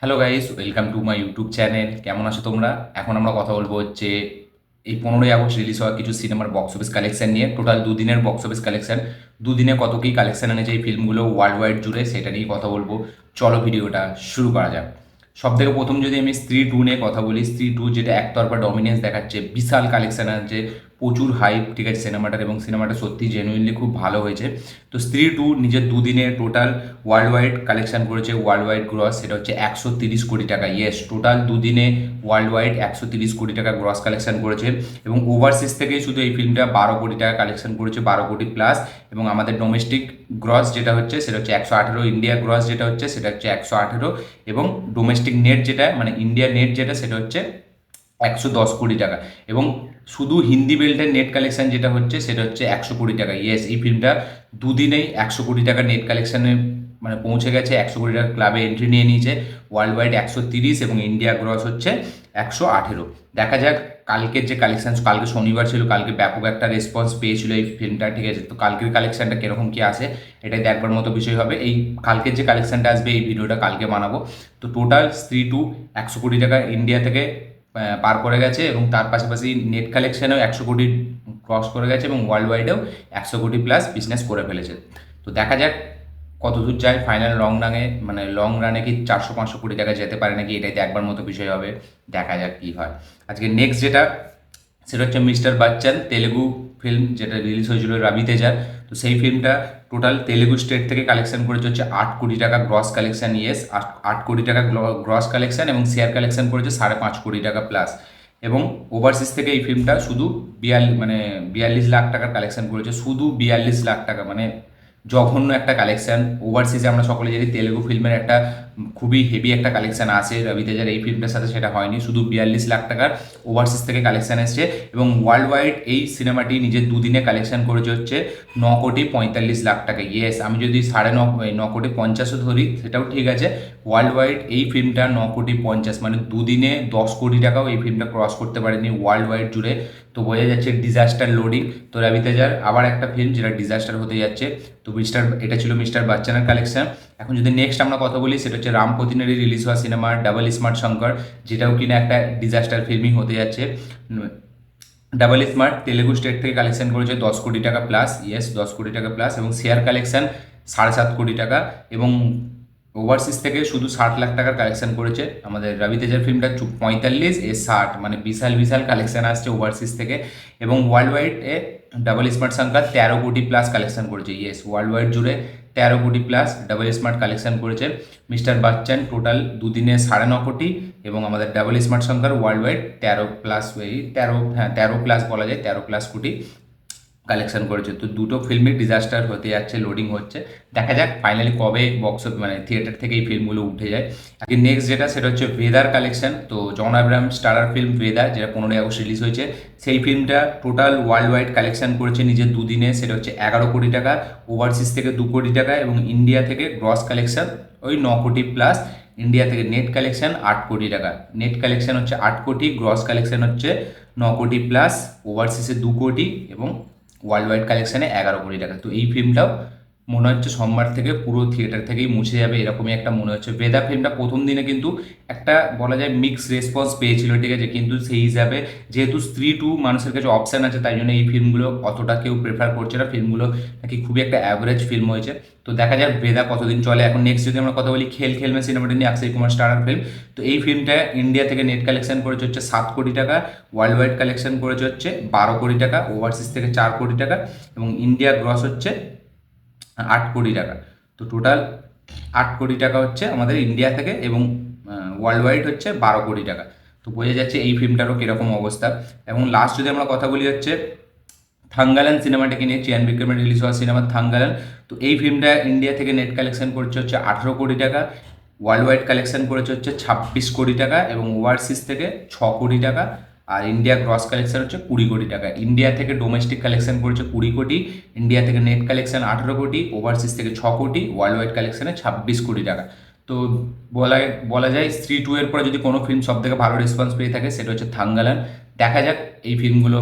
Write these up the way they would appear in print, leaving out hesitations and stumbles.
Hello guys, welcome to my YouTube channel. কেমন আছো তোমরা? এখন আমরা কথা বলবো হচ্ছে এই 15ই আগস্ট রিলিজ হওয়া কিছু সিনেমার বক্স অফিস কালেকশন নিয়ে। টোটাল দুদিনের বক্স অফিস কালেকশন, দুদিনে কত কী কালেকশন এনেছে এই ফিল্মগুলো ওয়ার্ল্ড ওয়াইড জুড়ে, সেটা নিয়ে কথা বলবো। চলো ভিডিওটা শুরু করা যাক। সব থেকে প্রথম যদি আমি স্ত্রী 2 নিয়ে কথা বলি, স্ত্রী 2 যেটা একতরফা ডমিনেন্স দেখাচ্ছে, বিশাল কালেকশন আছে, প্রচুর হাইপ, ঠিক আছে সিনেমাটার, এবং সিনেমাটা সত্যি জেনুইনলি খুব ভালো হয়েছে। তো স্ত্রী 2 নিজের দুদিনে টোটাল ওয়ার্ল্ড ওয়াইড কালেকশন করেছে, ওয়ার্ল্ড ওয়াইড গ্রস সেটা হচ্ছে 130 কোটি টাকা। ইয়েস, টোটাল দুদিনে ওয়ার্ল্ড ওয়াইড 130 কোটি টাকা গ্রস কালেকশন করেছে। এবং ওভারসিজ থেকেই শুধু এই ফিল্মটা 12 কোটি টাকা কালেকশন করেছে, 12 কোটি প্লাস। এবং আমাদের ডোমেস্টিক গ্রস যেটা হচ্ছে সেটা হচ্ছে 118, ইন্ডিয়া গ্রস যেটা হচ্ছে সেটা হচ্ছে 118, এবং ডোমেস্টিক নেট যেটা মানে ইন্ডিয়া নেট যেটা সেটা হচ্ছে 110 কোটি টাকা। এবং শুধু হিন্দি বেল্টের নেট কালেকশন যেটা হচ্ছে সেটা হচ্ছে 100 কোটি টাকা। ইয়েস, এই ফিল্মটা দুদিনেই 100 কোটি টাকা নেট কালেকশানে মানে পৌঁছে গেছে, 100 কোটি টাকা ক্লাবে এন্ট্রি নিয়ে নিয়েছে। ওয়ার্ল্ড ওয়াইড 130 এবং ইন্ডিয়া গ্রস হচ্ছে 118। দেখা যাক কালকের যে কালেকশন, কালকে শনিবার ছিল, কালকে ব্যাপক একটা রেসপন্স পেয়েছিল এই ফিল্মটা, ঠিক আছে। তো কালকের কালেকশনটা কীরকম কী আসে এটাই দেখবার মতো বিষয় হবে। এই কালকের যে কালেকশনটা আসবে এই ভিডিওটা কালকে বানাবো। তো টোটাল স্ত্রী 2 100 কোটি টাকা ইন্ডিয়া থেকে পার করে গেছে, এবং তার পাশাপাশি নেট কালেকশানেও 100 কোটি ক্রস করে গেছে, এবং ওয়ার্ল্ড ওয়াইডেও 100 কোটি প্লাস বিজনেস করে ফেলেছে। তো দেখা যাক কত দূর যায় ফাইনাল লং রানে কি 400-500 কোটি টাকা যেতে পারে নাকি, এটাই দেখবার মতো বিষয় হবে। দেখা যাক কী হয়। আজকে নেক্সট যেটা সেটা হচ্ছে মিস্টার বাচ্চান, তেলেগু ফিল্ম, যেটা রিলিজ হয়েছিল রাবি তেজার। তো সেই ফিল্মটা টোটাল তেলেগু স্টেট থেকে কালেকশন করেছে হচ্ছে 8 কোটি টাকা গ্রস কালেকশন। ইয়েস, 8 কোটি টাকা গ্রস কালেকশন, এবং শেয়ার কালেকশন করেছে 5.5 কোটি টাকা প্লাস। এবং ওভারসিজ থেকে এই ফিল্মটা শুধু 42 লাখ টাকার কালেকশন করেছে, শুধু 42 লাখ টাকা, মানে জঘন্য একটা কালেকশন। ওভারসিজে আমরা সকলে জানি তেলেগু ফিল্মের একটা খুবই হেভি একটা কালেকশন আছে রবি তেজার, এই ফিল্মটার সাথে সেটা হয়নি। শুধু 42 লাখ টাকার ওভারসিজ থেকে কালেকশন এসছে, এবং ওয়ার্ল্ড ওয়াইড এই সিনেমাটি নিজের দুদিনে কালেকশন করেছে হচ্ছে 9,45 লাখ টাকা। ইয়েস, আমি যদি 9,50,50,000 ধরি সেটাও ঠিক আছে। ওয়ার্ল্ড ওয়াইড এই ফিল্মটা 9,50,00,000, মানে দুদিনে 10 কোটি টাকাও এই ফিল্মটা ক্রস করতে পারেনি ওয়ার্ল্ড ওয়াইড জুড়ে। তো বোঝা যাচ্ছে ডিজাস্টার লোডিং। তো রবি তেজার আবার একটা ফিল্ম যেটা ডিজাস্টার হতে যাচ্ছে। তো এটা ছিল মিস্টার বাচ্চানের কালেকশন। এখন যদি নেক্সট আমরা কথা বলি সেটা হচ্ছে রাম পোতিনেরি রিলিজ হওয়া সিনেমা ডাবল স্মার্ট শঙ্কর, যেটাও কিনা একটা ডিজাস্টার ফিল্মই হতে যাচ্ছে। ডাবল স্মার্ট তেলেগু স্টেট থেকে কালেকশন করেছে 10 কোটি টাকা প্লাস। ইয়েস, 10 কোটি টাকা প্লাস, এবং শেয়ার কালেকশন 7.5 কোটি টাকা। এবং ওভারসিজ থেকে শুধু 60 লাখ টাকার কালেকশন করেছে আমাদের রবি তেজার ফিল্মটা। 45 এ 60, মানে বিশাল বিশাল কালেকশন আসছে ওভারসিজ থেকে। এবং ওয়ার্ল্ড ওয়াইড এ ডাবল স্মার্ট সংখ্যা 13 কোটি প্লাস কালেকশন করেছে। ইয়েস, ওয়ার্ল্ড ওয়াইড জুড়ে 13 কোটি প্লাস ডাবল স্মার্ট কালেকশন করেছে মিস্টার বাচ্চান। টোটাল দুদিনে 9.5 কোটি, এবং আমাদের ডাবল স্মার্ট সংখ্যার ওয়ার্ল্ড ওয়াইড 13 প্লাস, এই 13 প্লাস বলা যায়, 13 প্লাস কোটি কালেকশন করেছে। তো দুটো ফিল্মই ডিজাস্টার হতে যাচ্ছে, লোডিং হচ্ছে। দেখা যাক ফাইনালি কবে বক্স মানে থিয়েটার থেকে এই ফিল্মগুলো উঠে যায়। আর নেক্সট যেটা সেটা হচ্ছে ভেদার কালেকশন। তো জন আব্রাহাম স্টারার ফিল্ম ভেদা, যেটা 15ই আগস্ট রিলিজ হয়েছে, সেই ফিল্মটা টোটাল ওয়ার্ল্ড ওয়াইড কালেকশন করেছে নিজের দুদিনে, সেটা হচ্ছে 11 কোটি টাকা। ওভারসিজ থেকে 2 কোটি টাকা, এবং ইন্ডিয়া থেকে গ্রস কালেকশন ওই 9 কোটি প্লাস। ইন্ডিয়া থেকে নেট কালেকশন 8 কোটি টাকা। নেট কালেকশন হচ্ছে 8 কোটি, গ্রস কালেকশন হচ্ছে 9 কোটি প্লাস, ওভারসিজে 2 কোটি, এবং ওয়ার্ল্ড ওয়াইড কালেকশানে 11 কোটি টাকা। তো এই ফিল্মটাও মনে হচ্ছে সোমবার থেকে পুরো থিয়েটার থেকেই মুছে যাবে, এরকমই একটা মনে হচ্ছে। বেদা ফিল্মটা প্রথম দিনে কিন্তু একটা বলা যায় মিক্স রেসপন্স পেয়েছিল, ঠিক আছে, কিন্তু সেই হিসাবে যেহেতু স্ত্রী 2 মানুষের কাছে অপশান আছে, তাই জন্য এই ফিল্মগুলো অতটা কেউ প্রেফার করছে না। ফিল্মগুলো নাকি খুবই একটা অ্যাভারেজ ফিল্ম হয়েছে। তো দেখা যাক বেদা কতদিন চলে। এখন নেক্সট যদি আমরা কথা বলি খেল খেলমে সিনেমাটা নিয়ে, অক্ষয় কুমার স্টারার ফিল্ম। তো এই ফিল্মটা ইন্ডিয়া থেকে নেট কালেকশন করেছে হচ্ছে 7 কোটি টাকা, ওয়ার্ল্ড ওয়াইড কালেকশন করেছে হচ্ছে 12 কোটি টাকা, ওভারসিজ থেকে 4 কোটি টাকা, এবং ইন্ডিয়া গ্রস হচ্ছে 8 কোটি টাকা। তো টোটাল 8 কোটি টাকা হচ্ছে আমাদের ইন্ডিয়া থেকে, এবং ওয়ার্ল্ড ওয়াইড হচ্ছে 12 কোটি টাকা। তো বোঝা যাচ্ছে এই ফিল্মটারও কীরকম অবস্থা। এবং লাস্ট যদি আমরা কথা বলি হচ্ছে থাঙ্গালান সিনেমাটাকে নিয়ে, চিয়ান বিক্রমের রিলিজ হওয়া সিনেমা থাঙ্গালান। তো এই ফিল্মটা ইন্ডিয়া থেকে নেট কালেকশন করছে হচ্ছে 18 কোটি টাকা, ওয়ার্ল্ড ওয়াইড কালেকশন করেছে হচ্ছে 26 কোটি টাকা, এবং ওভারসিজ থেকে 6 কোটি টাকা। আর ইন্ডিয়া গ্রস কালেকশন হচ্ছে 20 কোটি টাকা। ইন্ডিয়া থেকে ডোমেস্টিক কালেকশন করেছে 20 কোটি, ইন্ডিয়া থেকে নেট কালেকশন 18 কোটি, ওভারসিজ থেকে 6 কোটি, ওয়ার্ল্ড ওয়াইড কালেকশনে 26 কোটি টাকা। তো বলা বলা যায় স্ত্রী 2 এর পরে যদি কোনো ফিল্ম সব থেকে ভালো রেসপন্স পেয়ে থাকে সেটা হচ্ছে থাঙ্গালান। দেখা যাক এই ফিল্মগুলো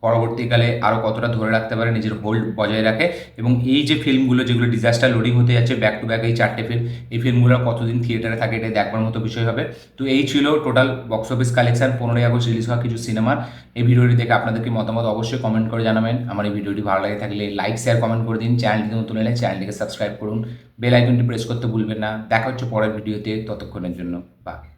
পরবর্তীকালে আরও কতটা ধরে রাখতে পারে, নিজের হোল্ড বজায় রাখে, এবং এই যে ফিল্মগুলো যেগুলো ডিজাস্টার লোডিং হতে যাচ্ছে ব্যাক টু ব্যাক, এই 4টে ফিল্ম, এই ফিল্মগুলো কতদিন থিয়েটারে থাকে এটাই দেখবার মতো বিষয় হবে। তো এই ছিল টোটাল বক্স অফিস কালেকশন 15ই আগস্ট রিলিজ হওয়া কিছু সিনেমার। এই ভিডিওটি দেখে আপনাদের কি মতামত অবশ্যই কমেন্ট করে জানাবেন। আমার এই ভিডিওটি ভালো লাগে থাকলে লাইক শেয়ার কমেন্ট করে দিন। চ্যানেলটি নতুন এলে চ্যানেলটিকে সাবস্ক্রাইব করুন, বেল আইকনটি প্রেস করতে ভুলবেন না। দেখা হচ্ছে পরের ভিডিওতে, ততক্ষণের জন্য বাই।